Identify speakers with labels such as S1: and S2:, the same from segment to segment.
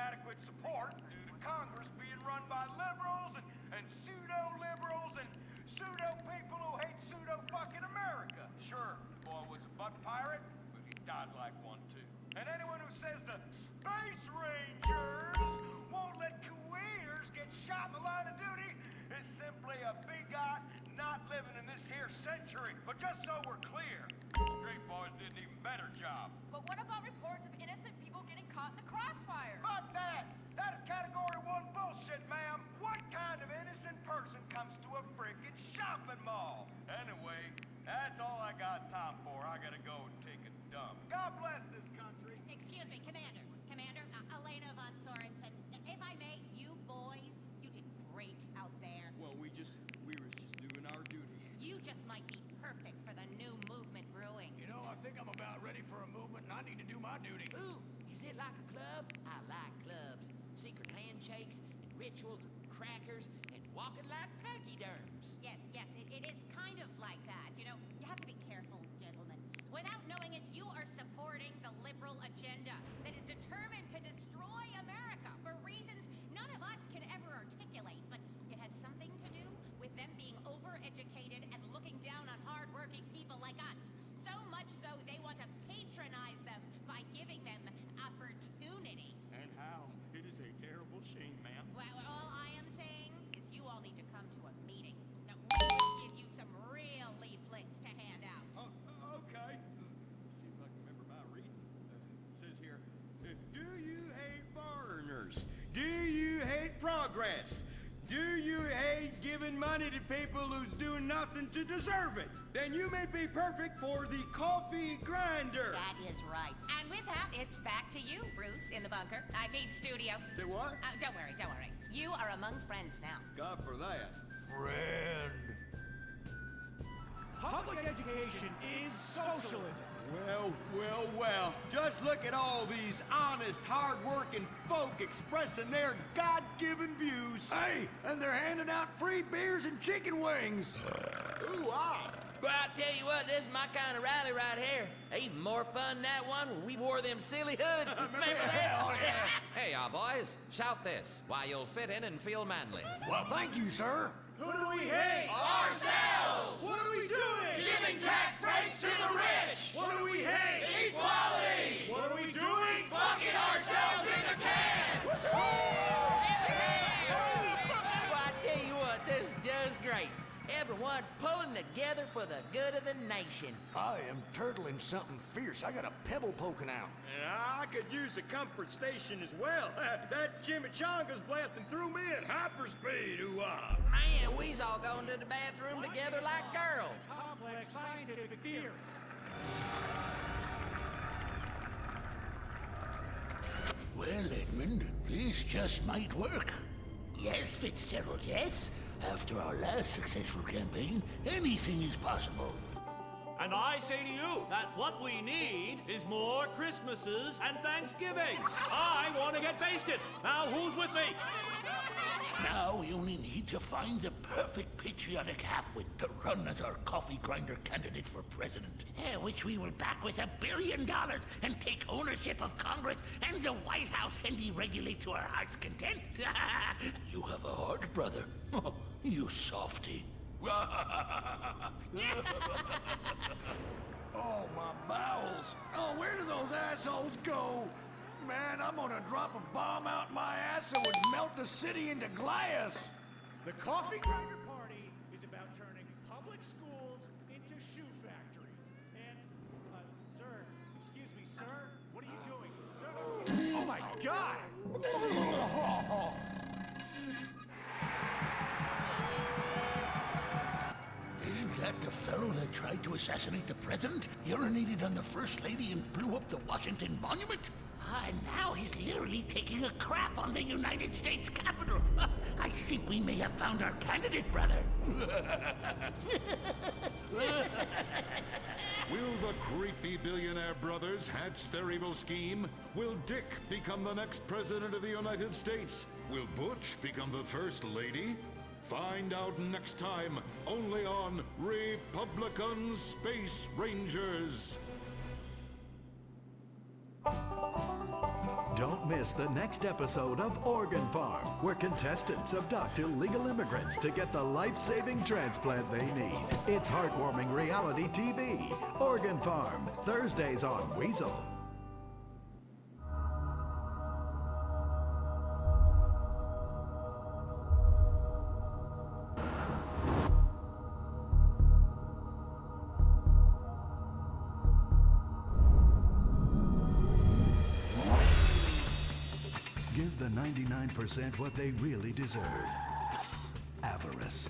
S1: inadequate support due to Congress being run by liberals and pseudo-liberals and pseudo-people who hate pseudo-fucking America. Sure, the boy was a butt pirate, but he died like one too. And anyone who says the Space Rangers won't let careers get shot in the line of duty is simply a bigot not living in this here century. But just so we're clear, Street Boys did an even better job.
S2: But what about reports of innocent people getting caught in the crossfire?
S1: Fuck that! That is category 1 bullshit, ma'am. What kind of innocent person comes to a freaking shopping mall? Anyway, that's all I got time for. I gotta go and take a dump. God bless this country.
S3: Excuse me, Commander. Commander, Elena von Sorensen. If I may, you boys, you did great out there.
S4: Well, we were just doing our duty.
S3: You just might be perfect for the new movement brewing.
S5: You know, I think I'm about ready for a movement and I need to do my duty.
S6: Ooh, is it like a club? I like clubs. Secret handshakes and rituals and crackers and walking like pachyderms.
S3: Yes, it is kind of like that. You know, you have to be careful, gentlemen. Without knowing it, you are supporting the liberal agenda that is determined to destroy America for reasons none of us can ever articulate. But it has something to do with them being overeducated and looking down on hardworking people like us. So much so they want to patronize them by giving them opportunity.
S4: And how? It is a terrible shame, ma'am.
S3: Well, all I am saying is you all need to come to a meeting. Now, we will give you some real leaflets to hand out.
S4: Okay. See if I can remember my reading. It says here, do you hate foreigners? Do you hate progress? Do you hate giving money to people who's doing nothing to deserve it? Then you may be perfect for the coffee grinder.
S3: That is right. And with that, it's back to you, Bruce, in the bunker. I mean, studio.
S4: Say what?
S3: Don't worry. You are among friends now.
S4: God for that.
S5: Friend.
S7: Public education is socialism.
S4: Well. Just look at all these honest, hard-working folk expressing their God-given views.
S5: Hey, and they're handing out free beers and chicken wings.
S4: Ooh, ah.
S6: But I tell you what, this is my kind of rally right here. Even more fun than that one when we wore them silly hoods. Remember that?
S5: Oh, yeah.
S8: Hey, y'all boys, shout this, why you'll fit in and feel manly.
S5: Well, thank you, sir.
S7: Who do we hate?
S8: Ourselves!
S7: What are we doing?
S8: Giving tax breaks to the rich!
S7: What do we hate?
S8: Equality!
S7: What are we doing?
S8: Fucking ourselves in the can!
S6: Well, I tell you what, this is just great. Everyone's pulling together for the good of the nation.
S5: I am turtling something fierce. I got a pebble poking out.
S4: I could use a comfort station as well. That chimichanga's blasting through me at hyperspeed, ooh-ah.
S6: Man, we's all going to the bathroom together like girls.
S7: Complex scientific theories.
S9: Well, Edmund, this just might work. Yes, Fitzgerald, yes. After our last successful campaign, anything is possible.
S7: And I say to you that what we need is more Christmases and Thanksgiving. I want to get basted. Now, who's with me?
S9: Now we only need to find the perfect patriotic halfwit to run as our coffee grinder candidate for president. Which we will back with $1 billion and take ownership of Congress and the White House and deregulate to our heart's content. You have a heart, brother. You softy.
S5: Oh, my bowels. Oh, where do those assholes go? Man, I'm gonna drop a bomb out my ass that would melt the city into glass.
S7: The Coffee Grinder Party is about turning public schools into shoe factories. And, sir, excuse me, sir, what are you doing? Sir, oh my God!
S9: Isn't that the fellow that tried to assassinate the president, urinated on the first lady, and blew up the Washington Monument? And now he's literally taking a crap on the United States Capitol. I think we may have found our candidate, brother.
S10: Will the creepy billionaire brothers hatch their evil scheme? Will Dick become the next president of the United States? Will Butch become the first lady? Find out next time, only on Republican Space Rangers.
S11: Don't miss the next episode of Organ Farm, where contestants abduct illegal immigrants to get the life-saving transplant they need. It's heartwarming reality TV. Organ Farm, Thursdays on Weasel. Give the 99% what they really deserve. Avarice.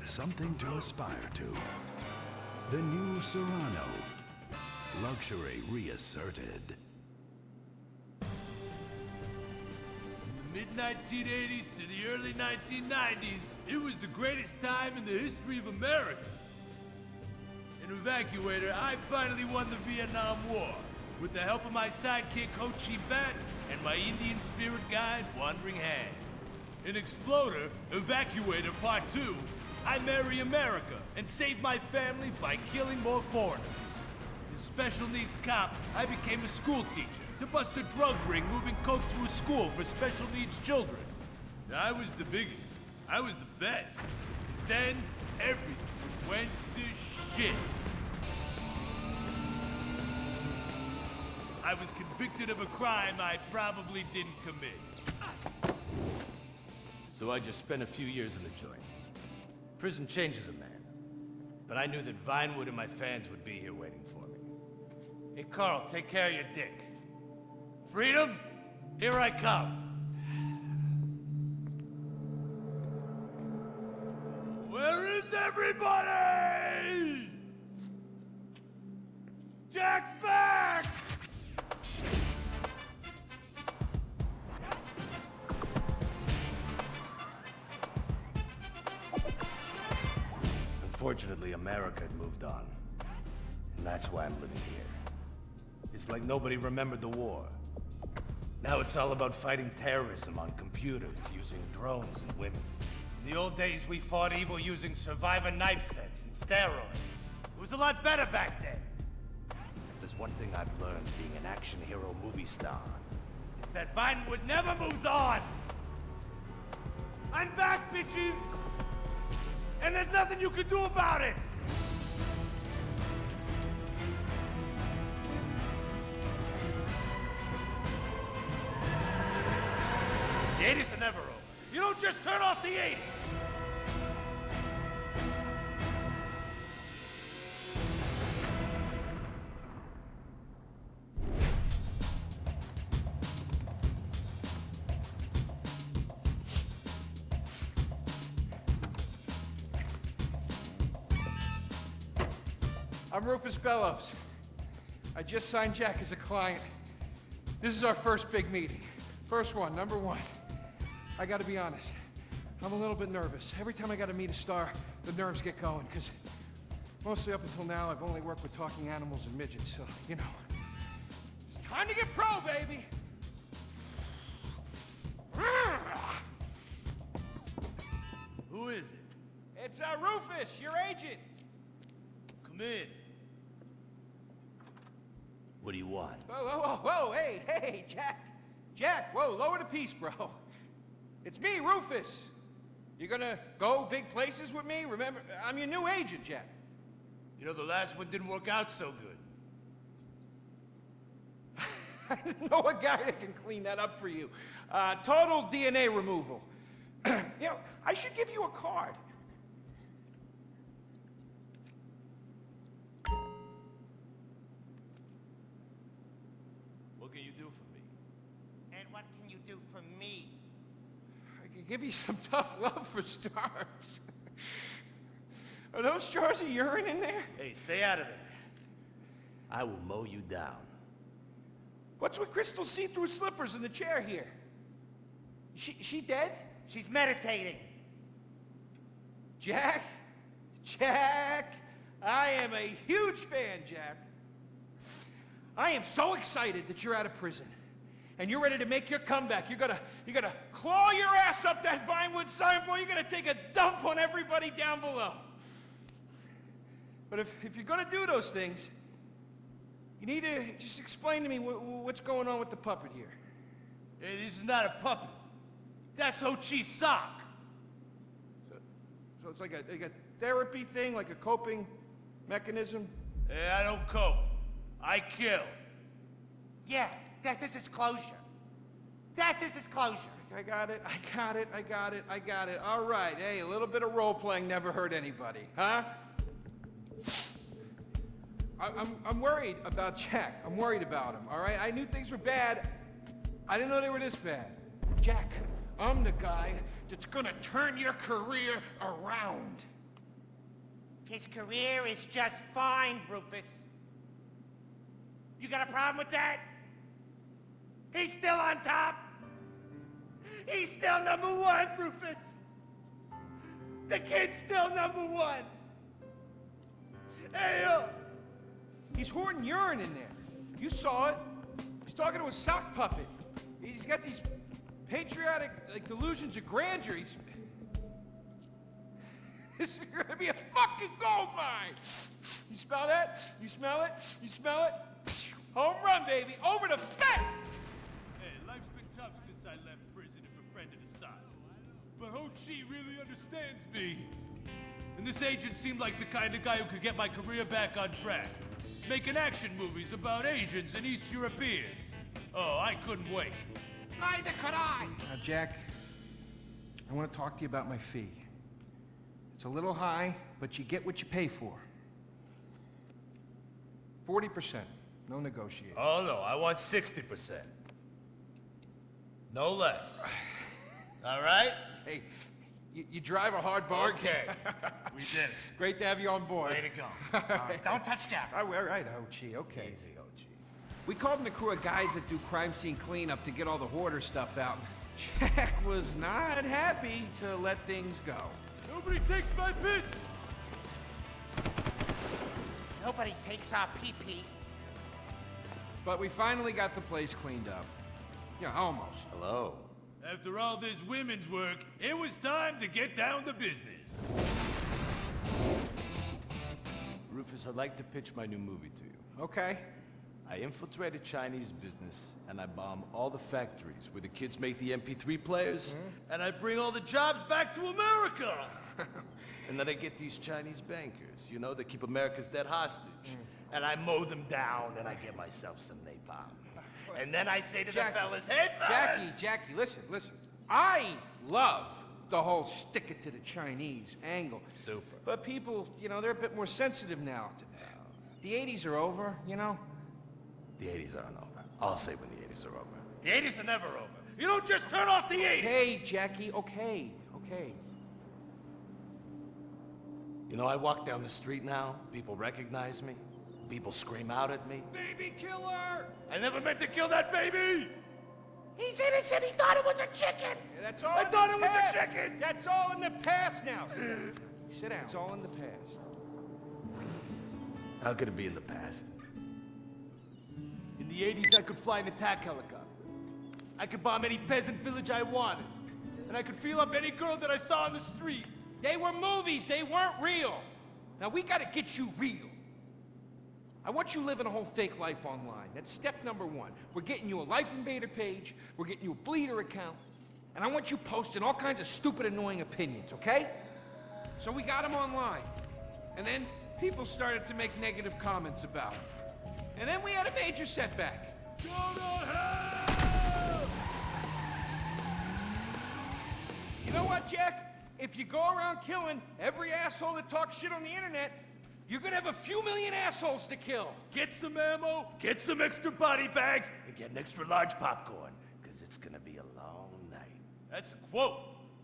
S11: Something to aspire to. The new Serrano. Luxury reasserted.
S12: From the mid-1980s to the early 1990s, it was the greatest time in the history of America. An evacuator, I finally won the Vietnam War. With the help of my sidekick, Ho Chi Bat, and my Indian spirit guide, Wandering Hand. An exploder, Evacuator Part 2, I marry America and save my family by killing more foreigners. As special needs cop, I became a school teacher to bust a drug ring moving coke to a school for special needs children. I was the biggest. I was the best. Then, everything went to shit. I was convicted of a crime I probably didn't commit. So I just spent a few years in the joint. Prison changes a man. But I knew that Vinewood and my fans would be here waiting for me. Hey, Carl, take care of your dick. Freedom, here I come. Where is everybody? Jack's back! Unfortunately, America had moved on. And that's why I'm living here. It's like nobody remembered the war. Now it's all about fighting terrorism on computers, using drones and women. In the old days, we fought evil using survivor knife sets and steroids. It was a lot better back then. There's one thing I've learned being an action hero movie star. It's that Vinewood never moves on! I'm back, bitches! And there's nothing you can do about it! The 80s are never over. You don't just turn off the 80s!
S13: I'm Rufus Bellows. I just signed Jack as a client. This is our first big meeting. First one, number one. I gotta be honest, I'm a little bit nervous. Every time I gotta meet a star, the nerves get going, because mostly up until now, I've only worked with talking animals and midgets, so, you know. It's time to get pro, baby!
S12: Who is it?
S13: It's Rufus, your agent.
S12: Come in. What do you want?
S13: Whoa, hey, Jack, whoa, lower the piece, bro. It's me, Rufus. You gonna go big places with me? Remember, I'm your new agent, Jack.
S12: You know, the last one didn't work out so good.
S13: I know a guy that can clean that up for you. Total DNA removal. You know, I should give you a card.
S12: What can you do for me?
S6: And what can you do for me?
S13: I can give you some tough love for starts. Are those jars of urine in there?
S12: Hey, stay out of there. I will mow you down.
S13: What's with Crystal's see-through slippers in the chair here? She dead?
S6: She's meditating.
S13: Jack, I am a huge fan, Jack. I am so excited that you're out of prison. And you're ready to make your comeback. You're gonna claw your ass up that Vinewood signboard. You're gonna take a dump on everybody down below. But if you're gonna do those things, You need to just explain to me what's going on with the puppet here.
S12: Hey, this is not a puppet. That's Ho Chi's sock.
S13: So it's like a therapy thing, like a coping mechanism?
S12: Hey, I don't cope. I kill.
S6: Yeah, this is closure. This is closure.
S13: I got it. All right, hey, a little bit of role-playing never hurt anybody, huh? I'm worried about Jack. I'm worried about him, all right? I knew things were bad. I didn't know they were this bad. Jack, I'm the guy that's gonna turn your career around.
S6: His career is just fine, Rufus. You got a problem with that? He's still on top. He's still #1, Rufus. The kid's still #1. Hey,
S13: He's hoarding urine in there. You saw it. He's talking to a sock puppet. He's got these patriotic, like, delusions of grandeur. This is gonna be a fucking gold mine. You smell that? You smell it? You smell it? Home run, baby. Over the fence.
S12: Hey, life's been tough since I left prison and befriended Assad. But Ho Chi really understands me. And this agent seemed like the kind of guy who could get my career back on track. Making action movies about Asians and East Europeans. Oh, I couldn't wait.
S6: neither could I.
S13: Now, Jack, I want to talk to you about my fee. It's a little high, but you get what you pay for. 40%, no negotiating.
S12: Oh, no, I want 60%. No less. All right?
S13: Hey, you drive a hard bargain.
S12: Okay, we did it.
S13: Great to have you on board.
S12: Way to go.
S6: Don't touch Jack.
S13: All right, Ochi, okay.
S12: Easy, OG.
S13: We called in a crew of guys that do crime scene cleanup to get all the hoarder stuff out. Jack was not happy to let things go.
S12: Nobody takes my piss!
S6: Nobody takes our pee-pee.
S13: But we finally got the place cleaned up. Yeah, almost.
S8: Hello.
S12: After all this women's work, it was time to get down to business.
S14: Rufus, I'd like to pitch my new movie to you.
S13: Okay.
S14: I infiltrated Chinese business, and I bomb all the factories where the kids make the MP3 players.
S12: And I bring all the jobs back to America!
S14: And then I get these Chinese bankers, you know, that keep America's debt hostage. And I mow them down, and I get myself some napalm. And then I say to the fellas, hey, fellas!
S13: Jackie, listen. I love the whole stick it to the Chinese angle.
S14: Super.
S13: But people, you know, they're a bit more sensitive now. The 80s are over, you know?
S14: The 80s aren't over. I'll say when the 80s are over.
S12: The 80s are never over. You don't just turn off the 80s!
S13: Hey, Jackie, okay.
S14: You know, I walk down the street now, people recognize me, people scream out at me.
S13: Baby killer!
S12: I never meant to kill that baby!
S6: He's innocent. He thought it was a chicken.
S13: Yeah, that's all
S12: I
S13: in
S12: thought
S13: the
S12: it was
S13: past.
S12: a chicken!
S13: That's all in the past now. Sit down. It's all in the past.
S14: How could it be in the past?
S12: In the 80s, I could fly an attack helicopter. I could bomb any peasant village I wanted. And I could feel up any girl that I saw on the street.
S13: They were movies. They weren't real. Now, we gotta get you real. I want you living a whole fake life online. That's step number one. We're getting you a Life Invader page. We're getting you a Bleeder account. And I want you posting all kinds of stupid, annoying opinions, okay? So we got them online. And then people started to make negative comments about it. And then we had a major setback.
S12: Go to hell!
S13: You know what, Jack? If you go around killing every asshole that talks shit on the internet, you're gonna have a few million assholes to kill.
S12: Get some ammo, get some extra body bags, and get an extra large popcorn, because it's gonna be a long night. That's a quote.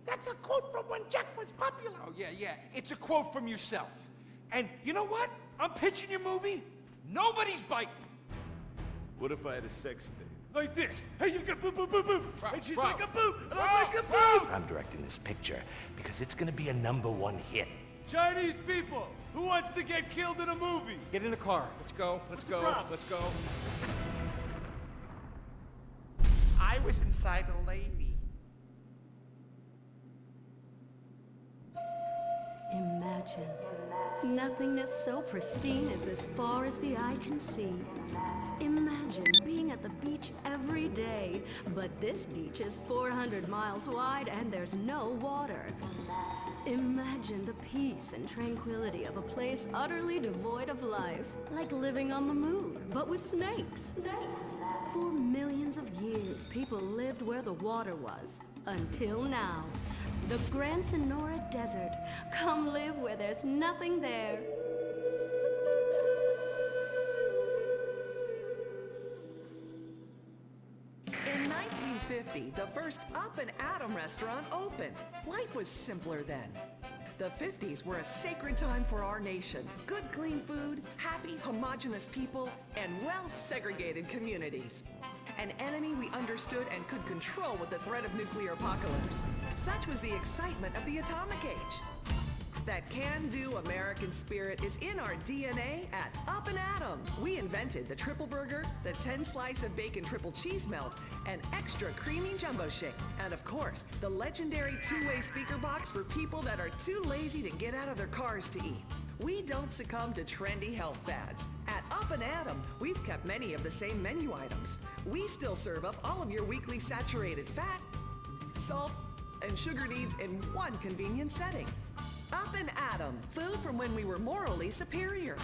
S6: That's a quote from when Jack was popular.
S13: Oh, yeah. It's a quote from yourself. And you know what? I'm pitching your movie. Nobody's biting.
S14: What if I had a sex thing?
S12: Like this. Hey, you got boom, boom, boom, boom. And she's
S13: bro.
S12: like a boom, and I'm like a boom.
S14: I'm directing this picture because it's gonna be a #1 hit.
S12: Chinese people, who wants to get killed in a movie?
S13: Get in the car. Let's go.
S12: What's the problem?
S13: Let's go.
S6: I was inside a lady.
S15: Imagine Imagine. Nothingness so pristine it's as far as the eye can see. Imagine being at the beach every day, but this beach is 400 miles wide and there's no water. Imagine the peace and tranquility of a place utterly devoid of life, like living on the moon, but with snakes. For millions of years, people lived where the water was, until now. The Grand Sonora Desert. Come live where there's nothing there.
S16: In 1950, the first Up and Atom restaurant opened. Life was simpler then. The 50s were a sacred time for our nation. Good, clean food, happy, homogenous people, and well-segregated communities. An enemy we understood and could control with the threat of nuclear apocalypse. Such was the excitement of the atomic age. That can-do American spirit is in our DNA at Up and Atom. We invented the triple burger, the 10-slice of bacon triple cheese melt, and extra creamy jumbo shake. And of course, the legendary two-way speaker box for people that are too lazy to get out of their cars to eat. We don't succumb to trendy health fads. At Up and Atom, we've kept many of the same menu items. We still serve up all of your weekly saturated fat, salt, and sugar needs in one convenient setting. Up and Atom, food from when we were morally superior.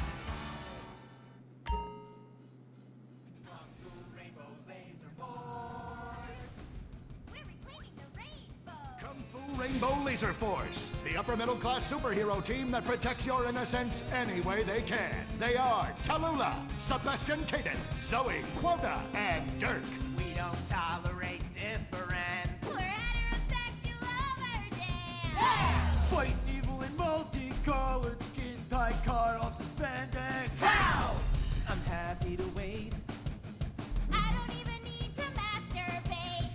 S5: Kung Fu Rainbow Laser Force, the upper middle class superhero team that protects your innocence any way they can. They are Tallulah, Sebastian Caden, Zoe, Quota, and Dirk.
S6: We don't tolerate different.
S2: We're heterosexual overdance.
S7: Fighting evil in multicolored skin tight car off suspended.
S6: Pow! I'm happy to wait.
S2: I don't even need to masturbate.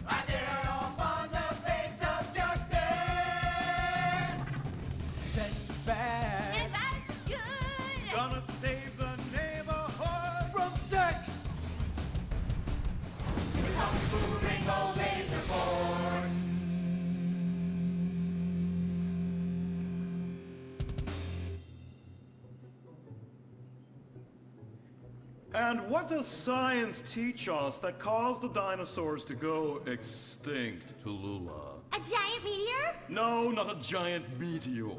S6: I dare off on the face of justice. Sex is bad.
S2: And violence is good.
S7: Gonna save the neighborhood from sex.
S9: Kung Fu Rainbow Laser Force.
S17: And what does science teach us that caused the dinosaurs to go extinct, Tallulah?
S2: A giant meteor?
S17: No, not a giant meteor.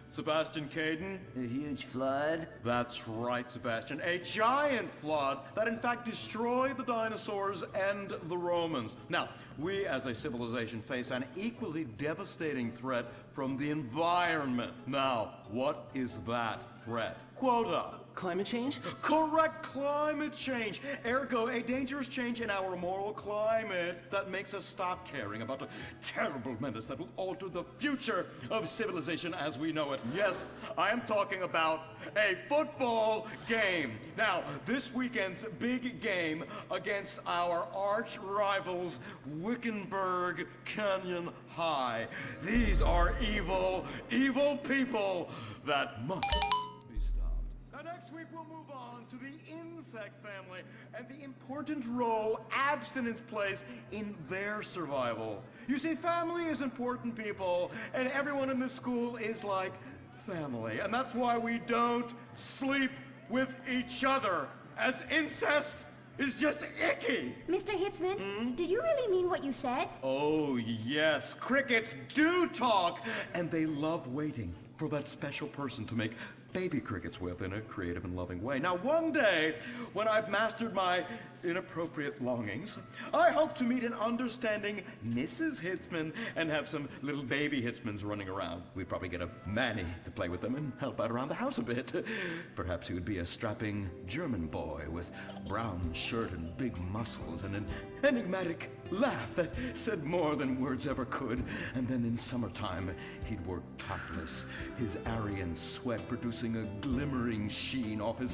S17: Sebastian Caden?
S6: A huge flood?
S17: That's right, Sebastian. A giant flood that in fact destroyed the dinosaurs and the Romans. Now, we as a civilization face an equally devastating threat from the environment. Now, what is that threat? Quota.
S6: Climate change?
S17: Correct, climate change. Ergo, a dangerous change in our moral climate that makes us stop caring about the terrible menace that will alter the future of civilization as we know it. Yes, I am talking about a football game. Now, this weekend's big game against our arch rivals, Wickenburg Canyon High. These are evil, evil people that must be stopped. Now, next week we'll move on to the insect family and the important role abstinence plays in their survival. You see, family is important, people, and everyone in this school is like family. And that's why we don't sleep with each other, as incest is just icky.
S2: Mr. Hitzman, did you really mean what you said?
S17: Oh, yes. Crickets do talk, and they love waiting for that special person to make baby crickets with in a creative and loving way. Now, one day, when I've mastered my inappropriate longings, I hope to meet an understanding Mrs. Hitzman and have some little baby Hitzmans running around. We'd probably get a Manny to play with them and help out around the house a bit. Perhaps he would be a strapping German boy with brown shirt and big muscles and an enigmatic laugh that said more than words ever could. And then in summertime, he'd work topless, his Aryan sweat producing a glimmering sheen off his